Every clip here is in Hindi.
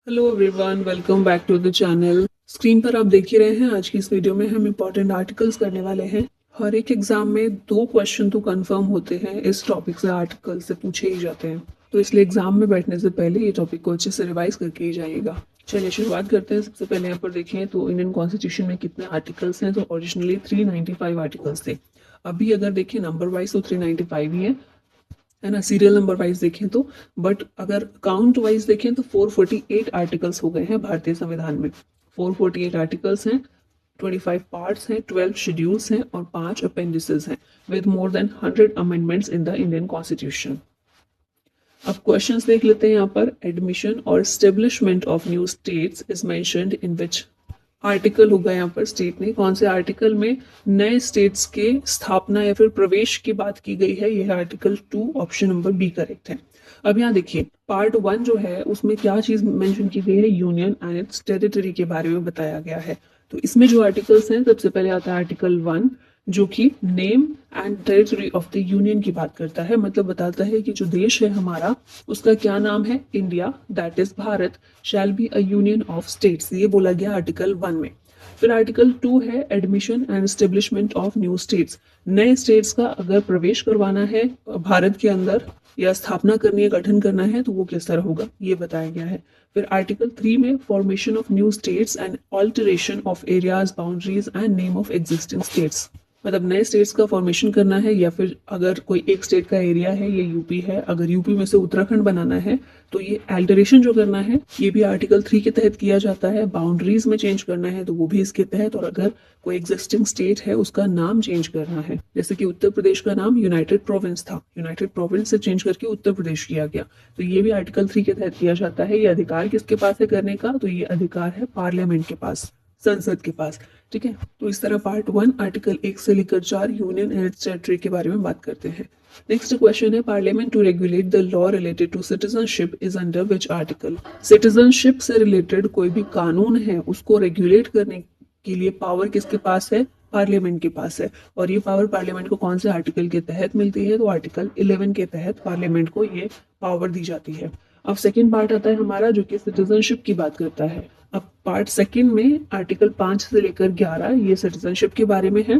Hello everyone, welcome back to the channel. Screen पर आप देख ही रहे हैं, आज की इस वीडियो में हम इंपॉर्टेंट आर्टिकल्स करने वाले हैं। हर एक एग्जाम में 2 क्वेश्चन तो कंफर्म होते हैं, इस टॉपिक से आर्टिकल से पूछे ही जाते हैं। तो इसलिए एग्जाम में बैठने से पहले ये टॉपिक को अच्छे से रिवाइज करके ही जाइएगा। चलिए शुरुआत करते हैं। सबसे पहले यहाँ पर देखें तो इंडियन कॉन्स्टिट्यूशन में कितने आर्टिकल्स हैं। तो ओरिजिनली 395 आर्टिकल्स थे। अभी अगर देखें नंबर वाइज तो 395 ही है ना, सीरियल नंबर वाइज देखें तो। बट अगर काउंट वाइज देखें तो 448 आर्टिकल्स हो गए हैं भारतीय संविधान में। 448 आर्टिकल्स हैं, 25 पार्ट्स हैं, 12 शेड्यूल्स हैं और 5 अपेंडिसेस हैं, with more than 100 amendments in the Indian constitution. अब क्वेश्चंस देख लेते हैं यहाँ पर। एडमिशन और establishment of new states is mentioned in which article होगा। यहाँ पर स्टेट ने कौन से आर्टिकल में नए स्टेट्स के स्थापना या फिर प्रवेश की बात की गई है। यह article 2, option number B correct है। अब यहाँ देखिए पार्ट 1 जो है उसमें क्या चीज मेंशन की गई है, यूनियन एंड इट्स टेरिटरी के बारे में बताया गया है। तो इसमें जो आर्टिकल्स हैं, सबसे पहले आता है आर्टिकल 1 जो कि name and territory of the union की बात करता है। मतलब बताता है कि जो देश है हमारा उसका क्या नाम है, India, that is Bharat, shell be a union of states, ये बोला गया आर्टिकल 1 में। फिर आर्टिकल 2 है admission and establishment of new states. नए स्टेट्स का अगर प्रवेश करवाना है भारत के अंदर या स्थापना करनी है, गठन करना है, तो वो किस तरह होगा ये बताया गया है। फिर आर्टिकल 3 में formation of new states and alteration of areas, boundaries and name of existing states. मतलब नए स्टेट्स का फॉर्मेशन करना है या फिर अगर कोई एक स्टेट का एरिया है, ये यूपी है, अगर यूपी में से उत्तराखंड बनाना है तो ये अल्टरेशन जो करना है ये भी आर्टिकल 3 के तहत किया जाता है। बाउंड्रीज में चेंज करना है तो वो भी इसके तहत। और अगर कोई एग्जिस्टिंग स्टेट है उसका नाम चेंज करना है, जैसे कि उत्तर प्रदेश का नाम यूनाइटेड प्रोविंस था, यूनाइटेड प्रोविंस से चेंज करके उत्तर प्रदेश किया गया, तो ये भी आर्टिकल 3 के तहत किया जाता है। ये अधिकार किसके पास है करने का, तो ये अधिकार है पार्लियामेंट के पास, संसद के पास। ठीक है, तो इस तरह पार्ट 1 आर्टिकल 1 से लेकर 4 यूनियन एंड इट्स टेरिटरी के बारे में बात करते हैं। नेक्स्ट क्वेश्चन है, parliament to regulate the law related to citizenship is under which article. Citizenship से रिलेटेड कोई भी कानून है उसको रेगुलेट करने के लिए पावर किसके पास है, पार्लियामेंट के पास है। और ये पावर पार्लियामेंट को कौन से आर्टिकल के तहत मिलती है, तो आर्टिकल 11 के तहत पार्लियामेंट को ये पावर दी जाती है। अब सेकेंड पार्ट आता है हमारा जो कि सिटीजनशिप की बात करता है। अब पार्ट सेकेंड में आर्टिकल 5 से लेकर 11 ये सिटीजनशिप के बारे में है।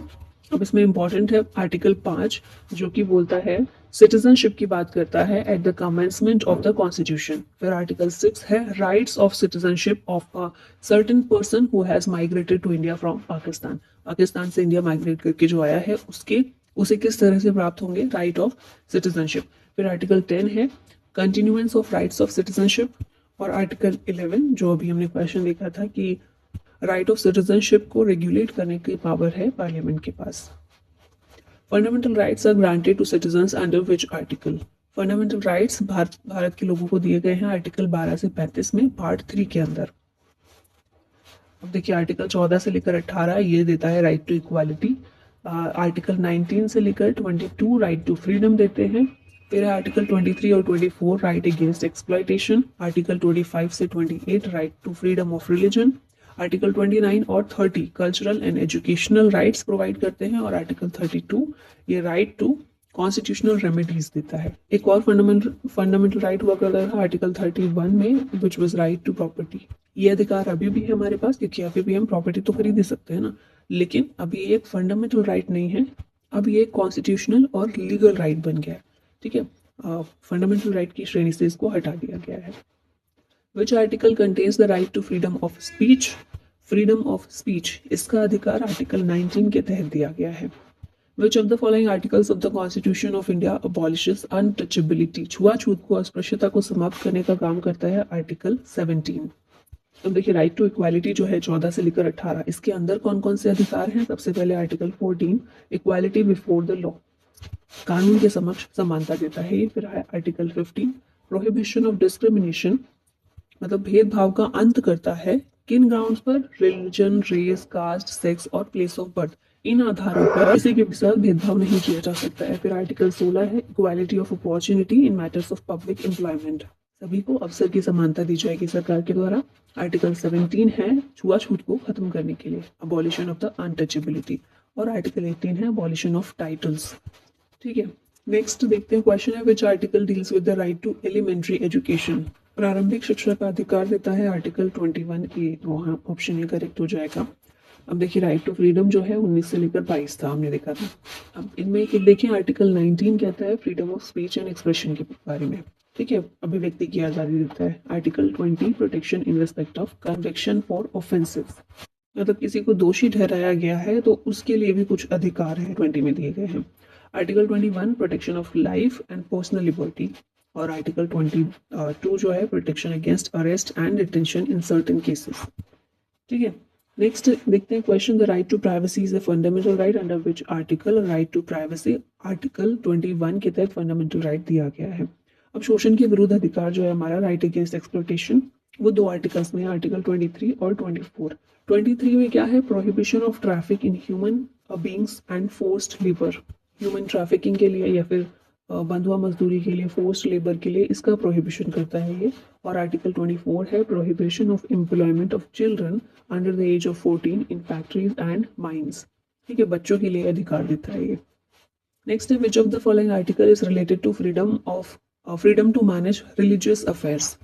अब इसमें इंपॉर्टेंट है आर्टिकल 5 जो कि बोलता है, सिटीजनशिप की बात करता है at the commencement of the constitution. फिर आर्टिकल 6 है rights of citizenship of a certain person who has migrated to India from Pakistan. Pakistan से इंडिया माइग्रेट करके जो आया है उसे किस तरह से प्राप्त होंगे राइट ऑफ सिटीजनशिप। फिर आर्टिकल 10 है continuance of rights of citizenship. और आर्टिकल 11 जो अभी हमने क्वेश्चन देखा था कि राइट ऑफ सिटीजनशिप को रेगुलेट करने की पावर है पार्लियामेंट के पास। Fundamental rights are granted to citizens under which article. Fundamental rights Bharat के लोगों को दिए गए हैं आर्टिकल 12 से 35 में पार्ट 3 के अंदर। अब देखिए आर्टिकल 14 से लेकर 18 ये देता है राइट टू इक्वालिटी। आर्टिकल 19 से लेकर 22 राइट टू फ्रीडम देते हैं। फिर आर्टिकल 23 और 24 राइट अगेंस्ट एक्सप्लॉयटेशन। आर्टिकल 25 से 28 right to freedom of religion. Article 29 और 30 cultural and educational rights provide करते हैं। और आर्टिकल 32 ये राइट टू कॉन्स्टिट्यूशनल रेमेडीज देता है। एक और फंडामेंटल राइट हुआ करता था आर्टिकल 31 में, which was right to property. ये अधिकार अभी भी है हमारे पास क्योंकि अभी भी हम प्रॉपर्टी तो खरीद ही सकते हैं ना, लेकिन अभी ये एक फंडामेंटल राइट नहीं है, अब ये एक कॉन्स्टिट्यूशनल और लीगल राइट बन गया है। ठीक है, फंडामेंटल राइट की श्रेणी से इसको हटा दिया गया है। Which article contains the right to freedom of speech. Freedom of speech इसका अधिकार आर्टिकल 19 के तहत दिया गया है। Which of the following articles of the Constitution of India abolishes untouchability? छुआछूत को, अस्पृश्यता को समाप्त करने का काम करता है आर्टिकल 17। अब देखिए राइट टू इक्वालिटी जो है 14 से लेकर 18, इसके अंदर कौन कौन से अधिकार हैं। सबसे पहले article 14 equality before the law, कानून के समक्ष समानता देता है ये। फिर है आर्टिकल 15 प्रोहिबिशन ऑफ डिस्क्रिमिनेशन, मतलब भेदभाव का अंत करता है। किन ग्राउंड्स पर, रिलीजन, रेस, कास्ट, सेक्स और प्लेस ऑफ बर्थ, इन आधारों पर किसी के साथ भेदभाव नहीं किया जा सकता है। फिर आर्टिकल 16 है equality of opportunity in matters of public employment, सभी को अवसर की समानता दी जाएगी सरकार के द्वारा। आर्टिकल 17 है छुआछूत को खत्म करने के लिए, अबॉलिशन ऑफ द अनटचेबिलिटी। और आर्टिकल 18 है अबॉलिशन ऑफ टाइटल्स। ठीक है, नेक्स्ट देखते हैं क्वेश्चन है which article deals with the right to elementary education. प्रारंभिक शिक्षा का अधिकार देता है आर्टिकल 21A, तो हाँ ऑप्शन ए करेक्ट हो जाएगा। अब देखिए राइट टू फ्रीडम जो है 19 से लेकर 22 था, हमने देखा था। अब इनमें एक देखिए आर्टिकल 19 कहता है freedom of speech and expression के बारे में, ठीक है, अभिव्यक्ति की आज़ादी देता है। Article 20 protection in respect of conviction for offences, मतलब किसी को दोषी ठहराया गया है तो उसके लिए भी कुछ अधिकार है 20 में दिए गए हैं। Article 21 protection of life and personal liberty, और आर्टिकल 22 जो है protection against arrest and detention in certain cases, ठीक है। नेक्स्ट देखते हैं question, the right to privacy is a fundamental right under which article. Right to privacy article 21 के तहत फंडामेंटल राइट दिया गया है। अब शोषण के विरुद्ध अधिकार जो है हमारा राइट अगेंस्ट एक्सप्लॉयटेशन, वो दो आर्टिकल्स में है, आर्टिकल 23 और 24। 23 में क्या है, prohibition of traffic in human beings and forced labour, human trafficking के लिए या फिर बंधुआ मजदूरी के लिए, फोर्स्ड लेबर के लिए, इसका प्रोहिबिशन करता है ये। और आर्टिकल 24 है prohibition of employment of children under the age of 14 in factories and mines, ठीक है, बच्चों के लिए अधिकार देता है ये। नेक्स्ट है which of the following article is related to freedom to manage religious affairs.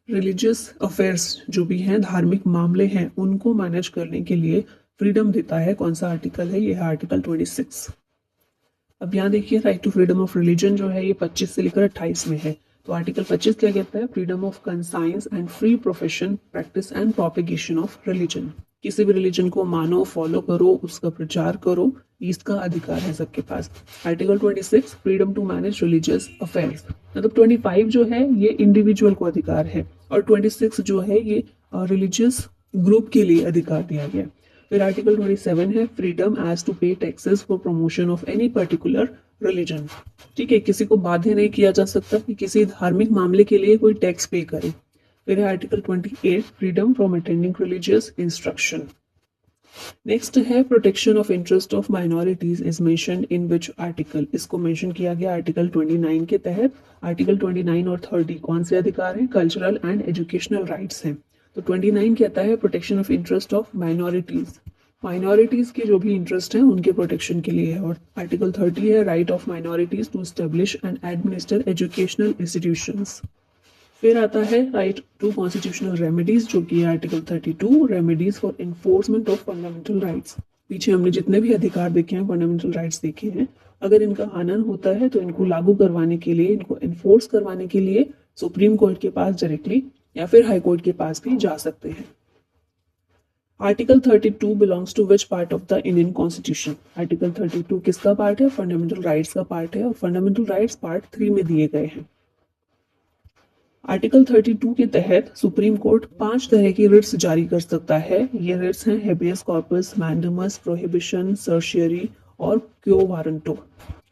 Religious affairs जो भी हैं, धार्मिक मामले हैं, उनको मैनेज करने के लिए फ्रीडम देता है। कौन सा आर्टिकल है, ये है आर्टिकल 26। अब यहाँ देखिए right to freedom of religion जो है ये 25 से लेकर 28 में है। तो आर्टिकल 25 क्या कहता है, freedom of conscience and free profession practice and propagation of religion, किसी भी रिलीजन को मानो, फॉलो करो, उसका प्रचार करो, इसका अधिकार है सबके पास। Article 26 freedom to manage religious affairs, मतलब 25 जो है ये इंडिविजुअल को अधिकार है और 26 जो है ये रिलीजियस ग्रुप के लिए अधिकार दिया गया। फिर आर्टिकल 27 है फ्रीडम एज टू पे taxes for promotion of any particular religion, ठीक है, किसी को बाध्य नहीं किया जा सकता कि किसी धार्मिक मामले के लिए कोई टैक्स पे करे। फिर है article 28 freedom from attending religious instruction. Next है protection of interest of minorities is mentioned in which article, इसको मेंशन किया गया आर्टिकल 29 के तहत। आर्टिकल 29 और 30 कौन से अधिकार हैं, कल्चरल एंड एजुकेशनल राइट्स हैं। तो 29 कहता है protection of interest of minorities, minorities के जो भी इंटरेस्ट हैं उनके प्रोटेक्शन के लिए है। और आर्टिकल 30 है right of minorities to establish and administer educational institutions. फिर आता है राइट टू कॉन्स्टिट्यूशनल रेमेडीज, जो कि है article 32 remedies for enforcement of fundamental rights. पीछे हमने जितने भी अधिकार देखे हैं, फंडामेंटल राइट्स देखे हैं, अगर इनका हनन होता है तो इनको लागू करवाने के लिए, इनको एनफोर्स करवाने के लिए सुप्रीम कोर्ट के पास डायरेक्टली या फिर हाई कोर्ट के पास भी जा सकते हैं। Article 32 belongs to which part of the Indian constitution. Article 32 किसका पार्ट है, फंडामेंटल राइट्स का पार्ट है, और फंडामेंटल राइट्स पार्ट 3 में दिए गए हैं। आर्टिकल 32 के तहत सुप्रीम कोर्ट 5 तरह की रिट्स जारी कर सकता है। ये रिट्स हैं हेबियस कॉर्पस, मैंडेमस, प्रोहिबिशन, सर्शियरी और क्यो वारंटो,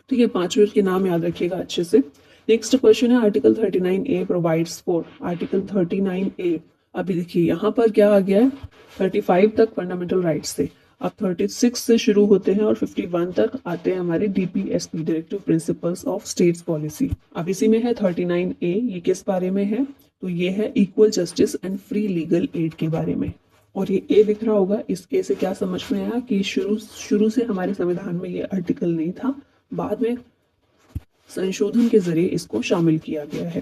ठीक है, 5 रिट के नाम याद रखिएगा अच्छे से। नेक्स्ट क्वेश्चन है article 39A provides for. Article 39A, अभी देखिए यहाँ पर क्या आ गया है, 35 तक फंडामेंटल राइट्स थे, अब 36 से शुरू होते हैं और 51 तक आते हैं हमारे DPSP directive principles of states policy. अब इसी में है 39A, ये किस बारे में है, तो ये है equal justice and free legal add के बारे में। और ये ए दिख रहा होगा, इस ए से क्या समझ में आया कि शुरू से हमारे संविधान में ये आर्टिकल नहीं था, बाद में संशोधन के जरिए इसको शामिल किया गया है।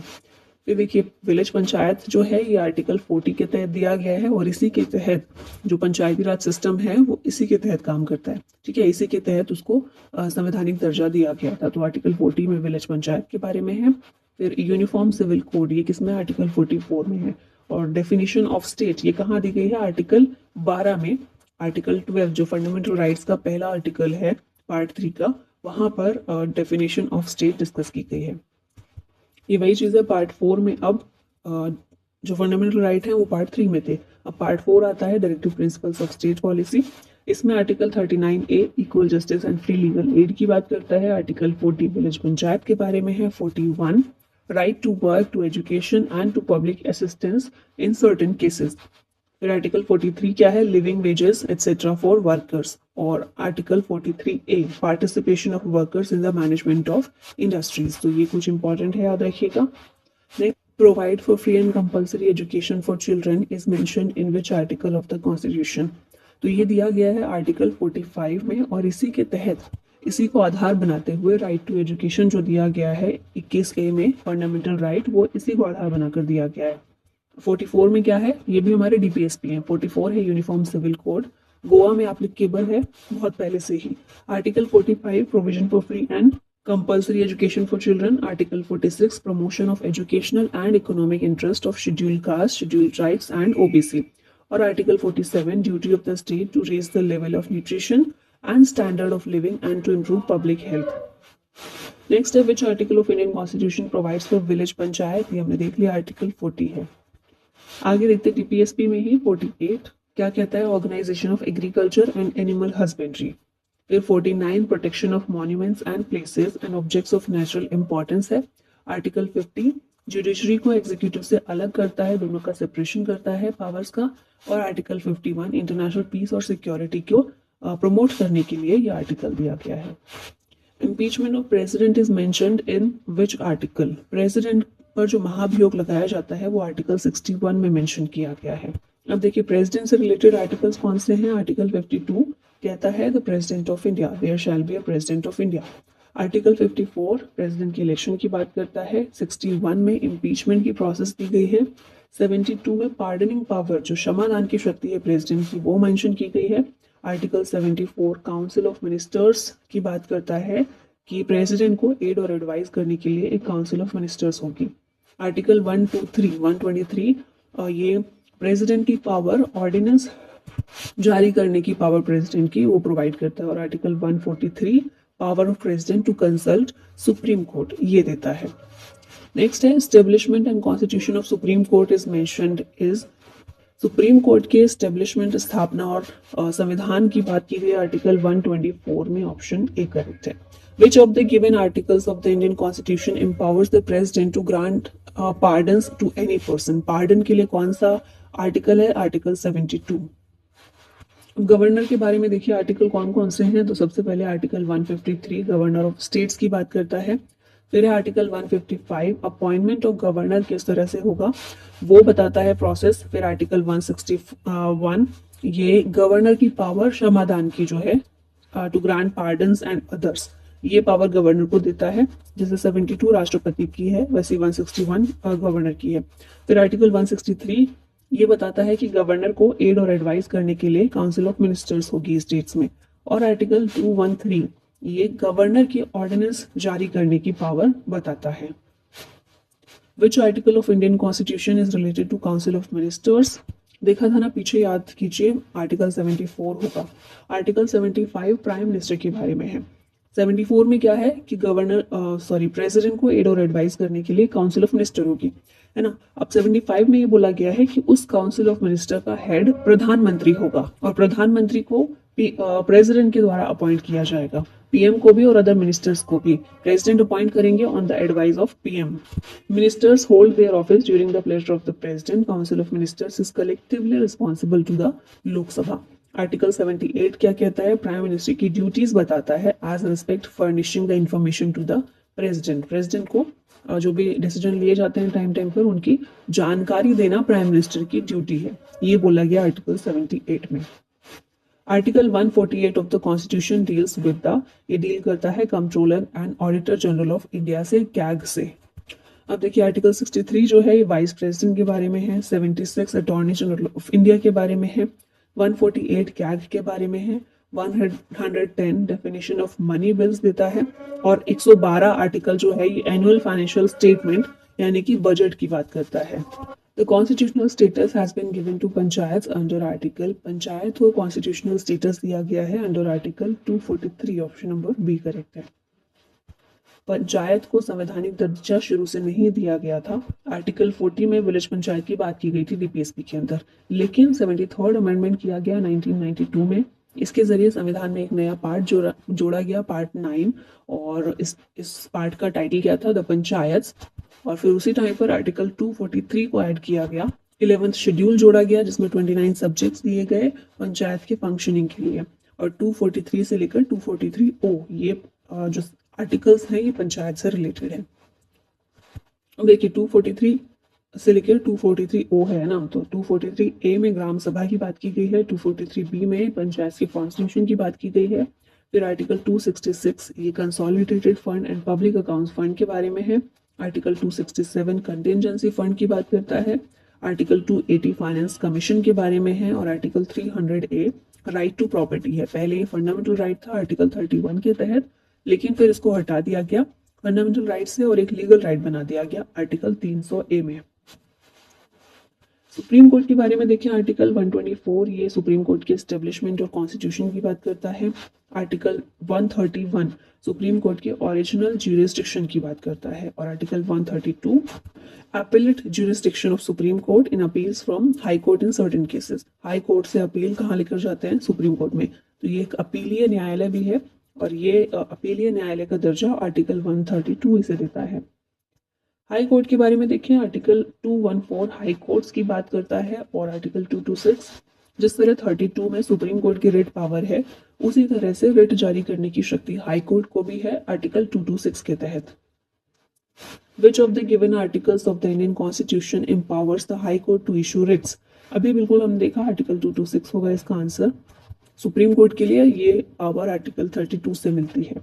फिर देखिए विलेज पंचायत जो है ये आर्टिकल 40 के तहत दिया गया है, और इसी के तहत जो पंचायती राज सिस्टम है वो इसी के तहत काम करता है, ठीक है, इसी के तहत उसको संवैधानिक दर्जा दिया गया था। तो आर्टिकल 40 में विलेज पंचायत के बारे में है। फिर यूनिफॉर्म सिविल कोड, ये किसमें, आर्टिकल 44 में है। और डेफिनेशन ऑफ स्टेट ये कहाँ दी गई है, आर्टिकल 12 में। आर्टिकल 12 जो फंडामेंटल राइट्स का पहला आर्टिकल है पार्ट 3 का, वहां पर डेफिनेशन ऑफ स्टेट डिस्कस की गई है। ये वही चीज़ है पार्ट 4 में। अब जो फंडामेंटल राइट है वो पार्ट 3 में थे, अब पार्ट 4 आता है directive principles of state policy. इसमें article 39A equal justice and free legal aid की बात करता है। आर्टिकल 40 विलेज पंचायत के बारे में है। 41 right to work, to education and to public assistance in certain cases. फिर आर्टिकल 43 क्या है, living wages etcetera for workers. और article 43A participation of workers in the management of industries. तो ये कुछ इंपॉर्टेंट है, याद रखिएगा। Next, provide for free and compulsory education for children is mentioned in which article of the constitution. तो ये दिया गया है आर्टिकल 45 में, और इसी के तहत इसी को आधार बनाते हुए राइट टू एजुकेशन जो दिया गया है 21A में फंडामेंटल राइट, वो इसी को आधार बनाकर दिया गया है। 44 में क्या है, ये भी हमारे डीपीएसपी है। 44 है यूनिफॉर्म सिविल कोड, गोवा में एप्लीकेबल है बहुत पहले से ही। Article 45 provision for free and compulsory education for children. Article 46 promotion of educational and economic interest of scheduled caste, scheduled tribes and OBC. और article 47 duty of the state to raise the level of nutrition and standard of living and to improve public health. Next है which article of Indian constitution provides for village panchayat, ये हमने देख लिया, आर्टिकल 40 है। आगे देखते डीपीएसपी में ही 48 क्या कहता है, organisation of agriculture and animal husbandry. फिर 49 protection of monuments and places and objects of natural importance है। आर्टिकल 50 जुडिशरी को एग्जीक्यूटिव से अलग करता है, दोनों का सेपरेशन करता है पावर्स का। और आर्टिकल 51 इंटरनेशनल पीस और सिक्योरिटी को प्रमोट करने के लिए ये आर्टिकल दिया गया है। Impeachment of president is mentioned in which article, president पर जो महाभियोग लगाया जाता है वो आर्टिकल 61 में मेंशन किया गया है। अब देखिए प्रेसिडेंट से रिलेटेड आर्टिकल्स कौन से हैं। आर्टिकल 52 कहता है the president of India, there shall be a president of India. Article 54 president की इलेक्शन की बात करता है। 61 में इम्पीचमेंट की प्रोसेस दी गई है। 72 में पार्डनिंग पावर, जो क्षमादान की शक्ति है प्रेसिडेंट की, वो मेंशन की गई है। आर्टिकल 74 काउंसिल ऑफ मिनिस्टर्स की बात करता है कि प्रेसिडेंट को एड और एडवाइस करने के लिए एक काउंसिल ऑफ मिनिस्टर्स होगी। आर्टिकल 123 ये प्रेसिडेंट की पावर, ऑर्डिनेंस जारी करने की पावर प्रेसिडेंट की, वो प्रोवाइड करता है। और article 143 power of president to consult supreme court, ये देता है। नेक्स्ट है establishment and constitution of supreme court is mentioned is, supreme court के एस्टेब्लिशमेंट, स्थापना और संविधान की बात की गई आर्टिकल 124 में, ऑप्शन ए करेक्ट है। Which of the given articles of the Indian Constitution empowers the President to grant pardons to any person? Pardon के लिए कौन सा आर्टिकल है, आर्टिकल 72। गवर्नर के बारे में देखिए आर्टिकल कौन कौन से हैं, तो सबसे पहले आर्टिकल 153 गवर्नर ऑफ स्टेट्स की बात करता है। फिर है आर्टिकल 155 अपॉइंटमेंट ऑफ गवर्नर किस तरह से होगा, वो बताता है प्रोसेस। फिर आर्टिकल 161 ये गवर्नर की पावर क्षमादान की जो है, to grant pardons and others, ये पावर गवर्नर को देता है। जैसे 72 राष्ट्रपति की है, वैसे 161 गवर्नर की है। फिर आर्टिकल 163 ये बताता है कि गवर्नर को एड और एडवाइस करने के लिए काउंसिल ऑफ मिनिस्टर्स होगी स्टेट्स में। और आर्टिकल 213 ये गवर्नर की ऑर्डिनेंस जारी करने की पावर बताता है। Which article of Indian constitution is related to council of ministers, देखा था ना पीछे, याद कीजिए, आर्टिकल 74 होगा। आर्टिकल 75 प्राइम मिनिस्टर के बारे में है। 74 में क्या है कि प्रेसिडेंट को एड और एडवाइस करने के लिए काउंसिल ऑफ मिनिस्टर होगी, है ना। अब 75 में ये बोला गया है कि उस काउंसिल ऑफ मिनिस्टर का हेड प्रधानमंत्री होगा और प्रधानमंत्री को प्रेसिडेंट के द्वारा अपॉइंट किया जाएगा। पीएम को भी और अदर मिनिस्टर्स को भी प्रेसिडेंट अपॉइंट करेंगे on the advice of PM. Ministers hold their office during the pleasure of the president. Council of ministers is collectively responsible to the Lok Sabha. Article 78 क्या कहता है, प्राइम मिनिस्टर की ड्यूटीज बताता है as respect furnishing the information to the president. President को जो भी डिसीजन लिए जाते हैं टाइम पर उनकी जानकारी देना प्राइम मिनिस्टर की ड्यूटी है, ये बोला गया आर्टिकल 78 में। Article 148 of the constitution deals with the, ये डील करता है controller and auditor general of India से, कैग से। अब देखिए आर्टिकल 63 जो है ये वाइस प्रेसिडेंट के बारे में है। 76 अटॉर्नी जनरल ऑफ इंडिया के बारे में है। 148 कैग के बारे में है। 110 डेफिनेशन ऑफ मनी बिल्स देता है। और 112 आर्टिकल जो है ये एनुअल फाइनेंशियल स्टेटमेंट यानी कि बजट की बात करता है। The constitutional status has been given to panchayat under article, panchayat को कॉन्स्टिट्यूशनल स्टेटस दिया गया है under article 243, option number B correct है। पंचायत को संवैधानिक दर्जा शुरू से नहीं दिया गया था। आर्टिकल 40 में विलेज पंचायत की बात की गई थी डीपीएसपी के अंदर, लेकिन 73rd अमेंडमेंट किया गया 1992 में। इसके जरिए संविधान में एक नया पार्ट जोड़ा गया, पार्ट 9, और इस पार्ट का टाइटल क्या था, द पंचायत। और फिर उसी टाइम पर आर्टिकल 243 को ऐड किया गया, 11th शेड्यूल जोड़ा गया जिसमें 29 सब्जेक्ट्स दिए गए पंचायत के फंक्शनिंग के लिए। और 243 से लेकर 243O ये जो आर्टिकल्स हैं ये पंचायत से रिलेटेड है। देखिए 243 से लेकर 243O है ना, तो 243A में ग्राम सभा की बात की गई है, 243B में पंचायत के कॉन्स्टिट्यूशन की बात की गई है, फिर आर्टिकल 266 ये consolidated fund and public accounts fund के बारे में है। आर्टिकल 267 कंटिजेंसी फंड की बात करता है। आर्टिकल 280 फाइनेंस कमीशन के बारे में है। और article 300A right to property है। पहले ये फंडामेंटल राइट था आर्टिकल 31 के तहत, लेकिन फिर इसको हटा दिया गया फंडामेंटल राइट से और एक लीगल राइट बना दिया गया आर्टिकल 300A में। सुप्रीम कोर्ट के बारे में देखें, आर्टिकल 124 ये सुप्रीम कोर्ट के एस्टेब्लिशमेंट और कॉन्स्टिट्यूशन की बात करता है। आर्टिकल 131 सुप्रीम कोर्ट के ओरिजिनल ज्यूरिसडिक्शन की बात करता है। और article 132 appellate jurisdiction of supreme court in appeals from high court in certain cases. High court से अपील कहाँ लेकर जाते हैं? सुप्रीम कोर्ट में। तो ये एक अपीलीय न्यायालय भी है और ये अपीलीय न्यायालय का दर्जा आर्टिकल 132 इसे देता है। हाई कोर्ट के बारे में देखें, आर्टिकल 214 हाई कोर्ट्स की बात करता है। और आर्टिकल 226 जिस तरह 32 में सुप्रीम कोर्ट की रिट पावर है, उसी तरह से रिट जारी करने की शक्ति हाई कोर्ट को भी है आर्टिकल 226 के तहत। Which of the given articles of the Indian Constitution empowers the High Court to issue writs? अभी बिल्कुल हम देखा आर्टिकल 226 होगा इसका आंसर। सुप्रीम कोर्ट के लिए ये पावर आर्टिकल 32 से मिलती है।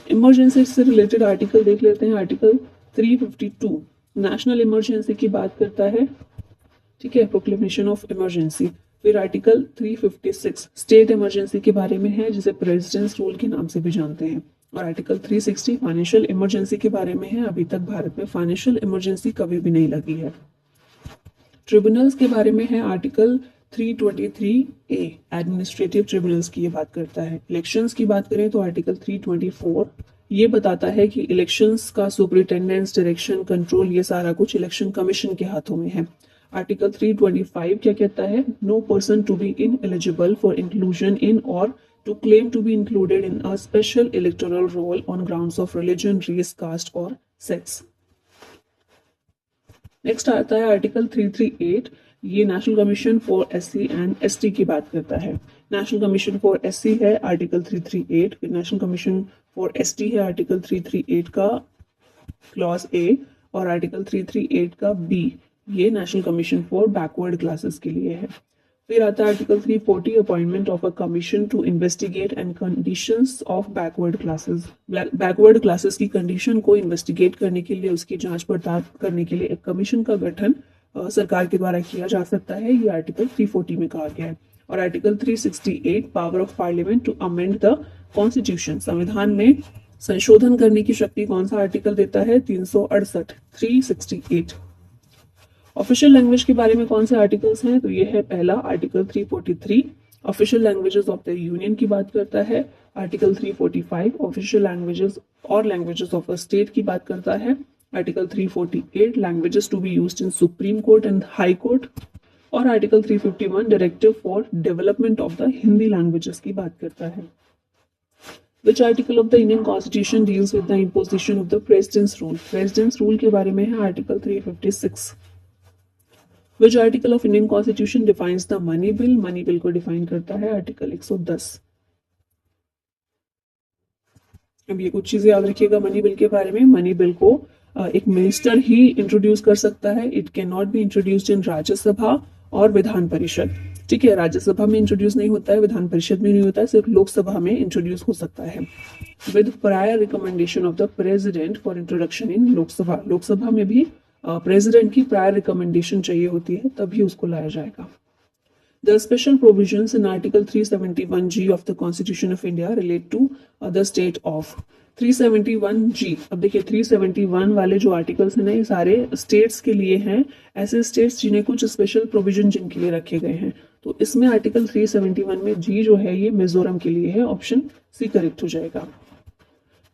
इमरजेंसी से रिलेटेड आर्टिकल देख लेते हैं। आर्टिकल 352 नेशनल इमरजेंसी की बात करता है, ठीक है, प्रोक्लेमेशन ऑफ इमरजेंसी। फिर आर्टिकल 356 स्टेट इमरजेंसी के बारे में है, जिसे प्रेसिडेंट्स रूल के नाम से भी जानते हैं। और आर्टिकल 360 फाइनेंशियल इमरजेंसी के बारे में है। अभी तक भारत में फाइनेंशियल इमरजेंसी कभी भी नहीं लगी है। ट्रिब्यूनल्स के बारे में है। आर्टिकल 323A एडमिनिस्ट्रेटिव ट्रिब्यूनल्स की ये बात करता है। इलेक्शंस की बात करें तो आर्टिकल 324 ये बताता है कि इलेक्शंस का सुपरिटेंडेंस, डायरेक्शन, कंट्रोल ये सारा कुछ इलेक्शन कमीशन के हाथों में है। आर्टिकल 325 क्या कहता है? No person to be ineligible for inclusion in और to claim to be included in a special electoral roll on grounds of religion, race, caste or sex. Next आता है आर्टिकल 338 ये national commission for SC and ST की बात करता है। नेशनल कमीशन फॉर SC है आर्टिकल 338, फिर नेशनल कमीशन फॉर ST है आर्टिकल 338 का क्लॉज A और आर्टिकल 338 का B ये national commission for backward classes के लिए है। फिर आता है article 340 appointment of a commission to investigate and conditions of backward classes. Backward classes की कंडीशन को इन्वेस्टिगेट करने के लिए, उसकी जांच पड़ताल करने के लिए एक कमीशन का गठन सरकार के द्वारा किया जा सकता है। ये आर्टिकल 340 में कहा गया है। और article 368 power of parliament to amend the constitution, संविधान में संशोधन करने की शक्ति कौन सा आर्टिकल देता है? 368 368। ऑफिशियल लैंग्वेज के बारे में कौन से आर्टिकल्स हैं? तो ये है पहला article 343 official languages of the union की बात करता है। आर्टिकल 345 ऑफिशियल लैंग्वेजेस और लैंग्वेजेस ऑफ अ स्टेट की बात करता है। Article 348 languages to be used in supreme court and high court. और article 351 directive for development of the Hindi languages की बात करता है। Which article of the Indian Constitution deals with the imposition of the President's rule? President's rule के बारे में है article 356। Which article of Indian Constitution defines the money bill? Money bill को डिफाइन करता है आर्टिकल 110। अब ये कुछ चीजें याद रखिएगा मनी बिल के बारे में। मनी बिल को एक मिनिस्टर ही इंट्रोड्यूस कर सकता है। It can not be introduced in Rajya Sabha और विधान परिषद, ठीक है। राज्यसभा में इंट्रोड्यूस नहीं होता है, विधान परिषद में नहीं होता है, सिर्फ लोकसभा में इंट्रोड्यूस हो सकता है with prior recommendation of the president for introduction in Lok Sabha. Lok Sabha में भी प्रेसिडेंट की प्रायर रिकमेंडेशन चाहिए होती है, तभी उसको लाया जाएगा। The special provisions in Article 371G of the Constitution of India relate to the state of 371G। अब देखिए 371 वाले जो आर्टिकल्स हैं ना ये सारे स्टेट्स के लिए हैं, ऐसे स्टेट्स जिन्हें कुछ स्पेशल प्रोविजन जिनके लिए रखे गए हैं। तो इसमें आर्टिकल 371 में जी जो है ये मिजोरम के लिए है, ऑप्शन सी करेक्ट हो जाएगा।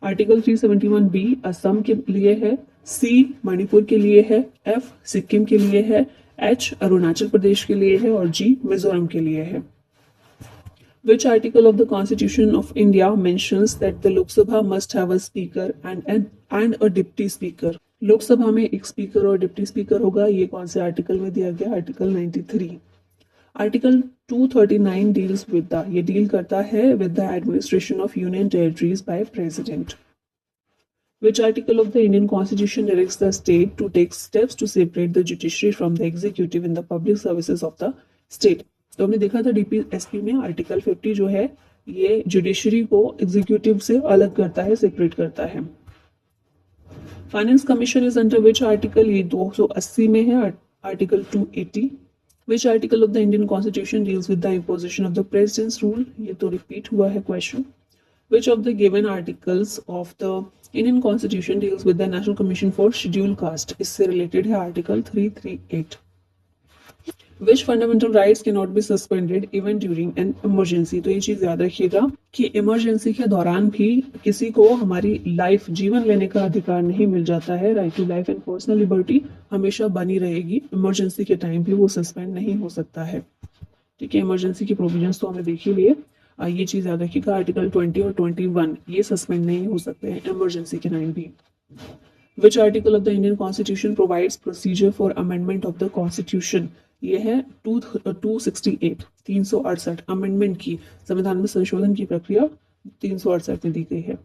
आर्टिकल 371B असम के लिए है, सी मणिपुर के लिए है, एफ सिक्किम के लिए है, एच अरुणाचल प्रदेश के लिए है और जी मिजोरम के लिए है। Which article of the Constitution of India mentions that the Lok Sabha must have a speaker and a deputy speaker? Lok Sabha में एक स्पीकर और डिप्टी स्पीकर होगा। ये कौन से आर्टिकल में दिया गया? Article 93। Article 239 deals with the, ये डील करता है with the administration of union territories by president. Which article of the Indian Constitution directs the state to take steps to separate the judiciary from the executive in the public services of the state? तो हमने देखा था DPSP में आर्टिकल 50 जो है ये जुडिशरी को एग्जीक्यूटिव से अलग करता है, सेपरेट करता है। Finance commission is under which article, ये 280 में है, article 280। Which article of the Indian constitution deals with the imposition of the presidents rule, ये तो रिपीट हुआ है question. Which of the given articles of the Indian constitution deals with the national commission for schedule caste, इससे रिलेटेड है article 338। Which fundamental rights cannot be suspended even during an emergency, तो ये चीज याद रखिएगा कि इमरजेंसी के दौरान भी किसी को हमारी लाइफ, जीवन लेने का अधिकार नहीं मिल जाता है। Right to life and personal liberty हमेशा बनी रहेगी, इमरजेंसी के टाइम भी वो सस्पेंड नहीं हो सकता है। ठीक है, इमरजेंसी की प्रोविजंस तो हमने देख ही लिए। ये चीज याद रखिएगा, आर्टिकल 20 और 21 ये सस्पेंड नहीं हो सकते हैं इमरजेंसी के टाइम भी। Which article of the Indian Constitution provides procedure for amendment of the Constitution, ये है 268 368 अमेंडमेंट की, संविधान में संशोधन की प्रक्रिया 368 में दी गई है।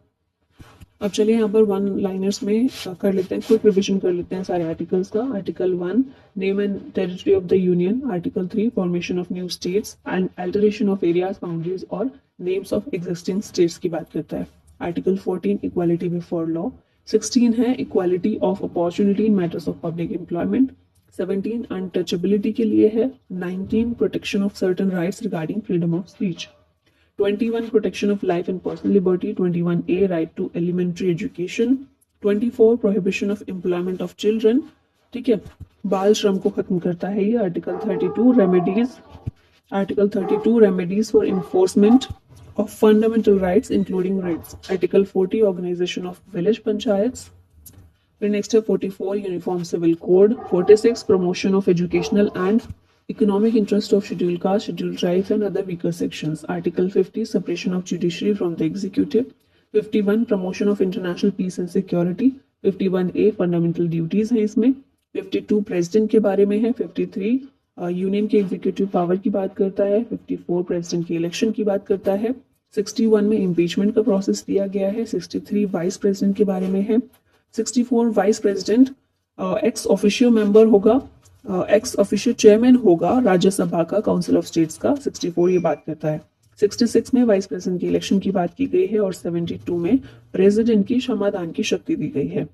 अब चलिए यहाँ पर वन लाइनर्स में कर लेते हैं, क्विक रिविजन कर लेते हैं सारे आर्टिकल्स का। Article 1 name and territory of the union, article 3 formation of new states and alteration of areas, boundaries और नेम्स ऑफ एग्जिस्टिंग स्टेट्स की बात करता है। आर्टिकल 14 इक्वालिटी बिफोर लॉ, 16 है equality of opportunity in matters of public employment, 17 untouchability के लिए है, 19 protection of certain rights regarding freedom of speech, 21 protection of life and personal liberty, 21A right to elementary education, 24 prohibition of employment of children. ठीक है, बाल श्रम को खत्म करता है ये। Article 32 remedies, article 32 remedies for enforcement of fundamental rights including rights, article 40 organization of village panchayats, फिर next है 44 uniform civil code, 46 promotion of educational and economic interest of scheduled caste, scheduled tribes and other weaker sections, article 50 separation of judiciary from the executive, 51 promotion of international peace and security, 51A fundamental duties है इसमें, 52 president के बारे में है, 53 यूनियन के एग्जीक्यूटिव पावर की बात करता है, 54 प्रेसिडेंट के इलेक्शन की बात करता है, 61 में इम्पीचमेंट का प्रोसेस दिया गया है, 63 वाइस प्रेसिडेंट के बारे में है, 64 vice president ex officio member होगा, एक्स ऑफिशियो चेयरमैन होगा राज्यसभा का, काउंसिल ऑफ स्टेट्स का, 64 ये बात करता है। 66 में वाइस प्रेसिडेंट के इलेक्शन की बात की गई है और 72 में प्रेसिडेंट की क्षमादान की शक्ति दी गई है।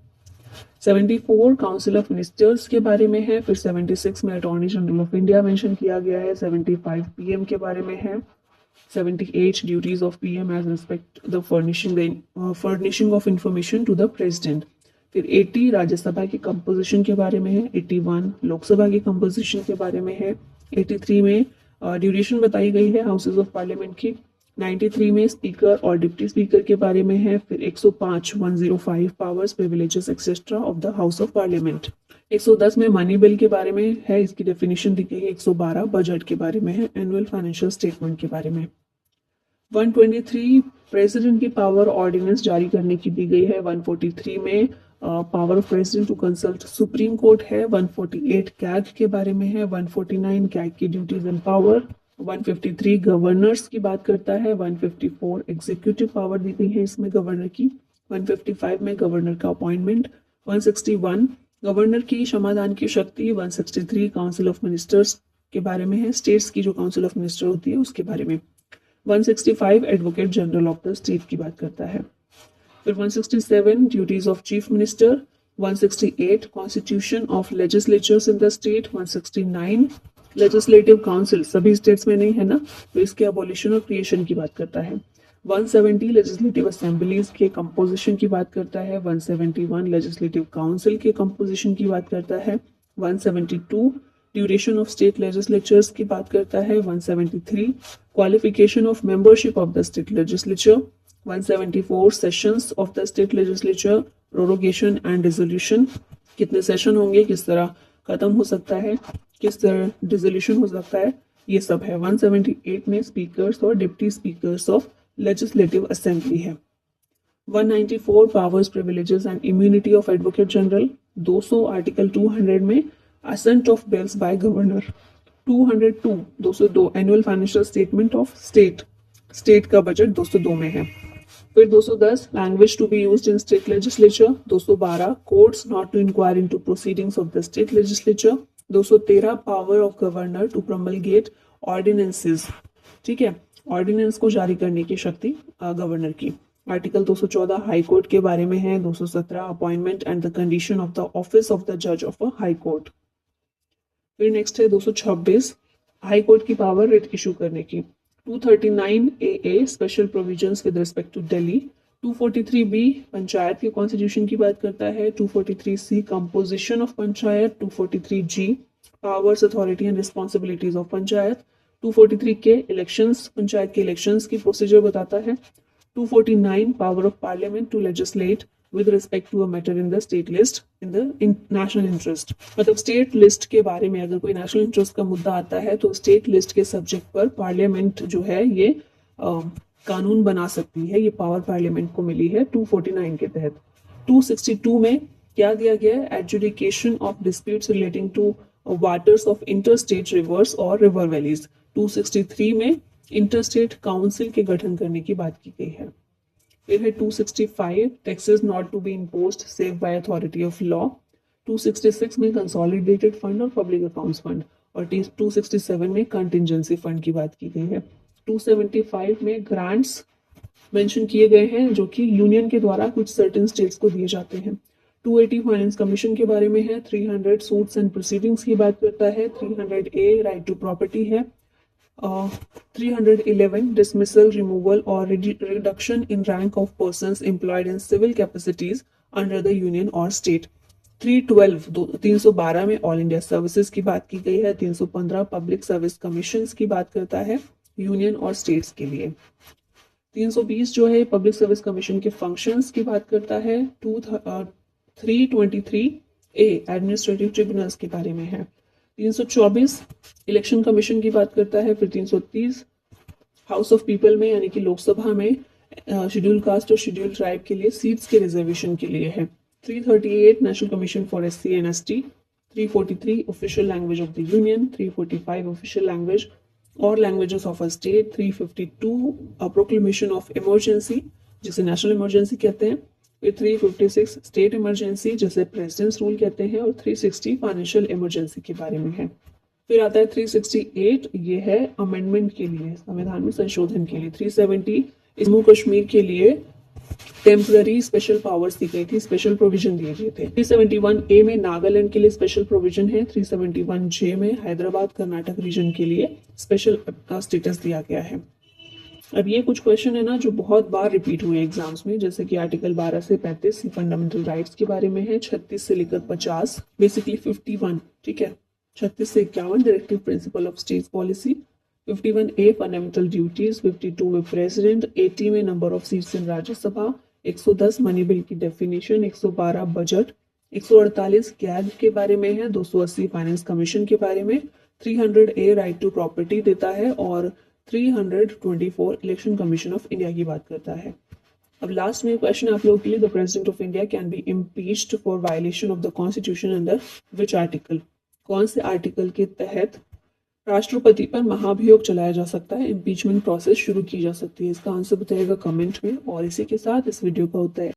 74 काउंसिल ऑफ मिनिस्टर्स के बारे में है, फिर 76 में attorney general of India mention किया गया है, 75 पीएम के बारे में है, 78 duties of PM as respect the furnishing of information to the president, फिर 80 राज्यसभा की कंपोजिशन के बारे में है, 81 लोकसभा की कंपोजिशन के बारे में है, 83 में ड्यूरेशन बताई गई है हाउसेज ऑफ पार्लियामेंट की, 93 में स्पीकर और डिप्टी स्पीकर के बारे में है, फिर 105 powers, privileges etcetera of the house of parliament, 110 में मनी बिल के बारे में है, इसकी डेफिनेशन दी गई है, 112 बजट के बारे में है, एनुअल फाइनेंशियल स्टेटमेंट के बारे में, 123 प्रेसिडेंट की पावर ऑर्डिनेंस जारी करने की दी गई है, 143 में power of president to consult supreme court है, 148 कैग के बारे में है, 149 कैग की ड्यूटीज एंड पावर, 153 गवर्नर्स की बात करता है, 154 एग्जीक्यूटिव पावर दी गई है इसमें गवर्नर की, 155 में गवर्नर का अपॉइंटमेंट, 161 गवर्नर की क्षमादान की शक्ति, 163 काउंसिल ऑफ मिनिस्टर्स के बारे में है, स्टेट्स की जो काउंसिल ऑफ मिनिस्टर होती है उसके बारे में, 165 advocate general of the state की बात करता है, फिर 167 duties of chief minister, 168 constitution of legislatures in the state, 169 legislative council सभी स्टेट्स में नहीं है ना, तो इसके अबॉलिशन और क्रिएशन की बात करता है, 170 लेजिस्लेटिव असेंबलीज के कंपोजिशन की बात करता है, 171 लेजिस्लेटिव काउंसिल के कंपोजिशन की बात करता है, 172 ड्यूरेशन ऑफ स्टेट लेजिस्लेचर्स की बात करता है, 173 qualification of membership of the state legislature, 174 sessions of the state legislature, prorogation and dissolution, कितने सेशन होंगे, किस तरह खत्म हो सकता है, किस तरह डिसोल्यूशन हो सकता है, ये सब है। 178 में स्पीकर्स और deputy speakers of legislative assembly है। 194 powers, privileges and immunity of advocate general. 200 article 200 में assent of bills by governor. 202 annual financial statement of state का बजट 202 में है। फिर 210 language to be used in state legislature. 212 courts not to inquire into proceedings of the state legislature. 213 power of governor to promulgate ordinances ठीक है। ऑर्डिनेंस को जारी करने की शक्ति गवर्नर की। आर्टिकल 214 हाई कोर्ट के बारे में है। 217 appointment and the condition of the office of the जज ऑफ अ हाई कोर्ट। फिर नेक्स्ट है 226 हाई कोर्ट की पावर रिट इशू करने की। 239 A special provisions with respect to Delhi. 243 B panchayat के कॉन्स्टिट्यूशन की बात करता है। 243 C composition of panchayat. 243 G powers authority and responsibilities of panchayat. 243 K elections panchayat के इलेक्शंस की प्रोसीजर बताता है। 249 power of parliament to legislate with respect to a matter in the state list in the national interest। मतलब स्टेट लिस्ट के बारे में अगर कोई नेशनल इंटरेस्ट का मुद्दा आता है तो स्टेट लिस्ट के सब्जेक्ट पर पार्लियामेंट जो है ये कानून बना सकती है। ये पावर पार्लियामेंट को मिली है 249 के तहत। 262 में क्या दिया गया है? Adjudication of disputes relating to waters of interstate rivers और रिवर वैलीज। 263 में इंटरस्टेट काउंसिल के गठन करने की बात की गई है। फिर है 265 taxes not to be imposed save by authority of law. 266 में कंसोलिडेटेड फंड और पब्लिक अकाउंट्स फंड। और 267 में कंटिजेंसी फंड की बात की गई है। 275 में ग्रांट्स मेंशन किए गए हैं जो कि यूनियन के द्वारा कुछ सर्टेन स्टेट्स को दिए जाते हैं। 280 फाइनेंस कमीशन के बारे में है। 300 सूट्स एंड प्रोसीडिंग्स की बात करता है। 300 ए राइट टू प्रॉपर्टी है। 311 dismissal, removal or reduction in rank of persons employed in civil capacities under the union or state। 312 में ऑल इंडिया सर्विसेज की बात की गई है। 315 पब्लिक सर्विस कमीशंस की बात करता है यूनियन और स्टेट्स के लिए। 320 जो है पब्लिक सर्विस कमीशन के फंक्शंस की बात करता है। 323 ए एडमिनिस्ट्रेटिव ट्रिब्यूनल्स के बारे में है। 324 इलेक्शन कमीशन की बात करता है। फिर 330 हाउस ऑफ पीपल में यानी कि लोकसभा में शेड्यूल कास्ट और शेड्यूल ट्राइब के लिए सीट्स के रिजर्वेशन के लिए है। 338 national commission for SC and ST. 343 official language of the union. 345 official language और languages of a state. 352 proclamation of emergency जिसे नेशनल इमरजेंसी कहते हैं। फिर 356 स्टेट इमरजेंसी जिसे प्रेसिडेंट्स रूल कहते हैं। और 360 फाइनेंशियल इमरजेंसी के बारे में है। फिर आता है 368 ये है अमेंडमेंट के लिए, संविधान में संशोधन के लिए। 370 जम्मू कश्मीर के लिए टेम्पररी स्पेशल पावर्स दी गई थी, स्पेशल प्रोविजन दिए गए थे। 371 ए में नागालैंड के लिए स्पेशल प्रोविजन है। 371 जे में हैदराबाद कर्नाटक रीजन के लिए स्पेशल स्टेटस दिया गया है। अब ये कुछ क्वेश्चन है ना जो बहुत बार रिपीट हुए एग्जाम्स में, जैसे कि आर्टिकल 12 से 35 फंडामेंटल राइट्स के बारे में है। 36 से लेकर 50 बेसिकली 51, ठीक है। 36 से 51 directive principle of state policy. 51 a fundamental duties. 52 में प्रेसिडेंट। 80 में number of seats in Rajya Sabha. 110 money bill की डेफिनेशन। 112 बजट। 148 गैग के बारे में है। 280 फाइनेंस कमीशन के बारे में। 300 ए राइट टू प्रॉपर्टी देता है। और 324 इलेक्शन कमीशन ऑफ इंडिया की बात करता है। अब लास्ट में क्वेश्चन आप लोगों के लिए, the president of India can be impeached for violation of the constitution under which article. कौन से आर्टिकल के तहत राष्ट्रपति पर महाभियोग चलाया जा सकता है, इम्पीचमेंट प्रोसेस शुरू की जा सकती है? इसका आंसर बताइएगा कमेंट में। और इसी के साथ इस वीडियो का होता है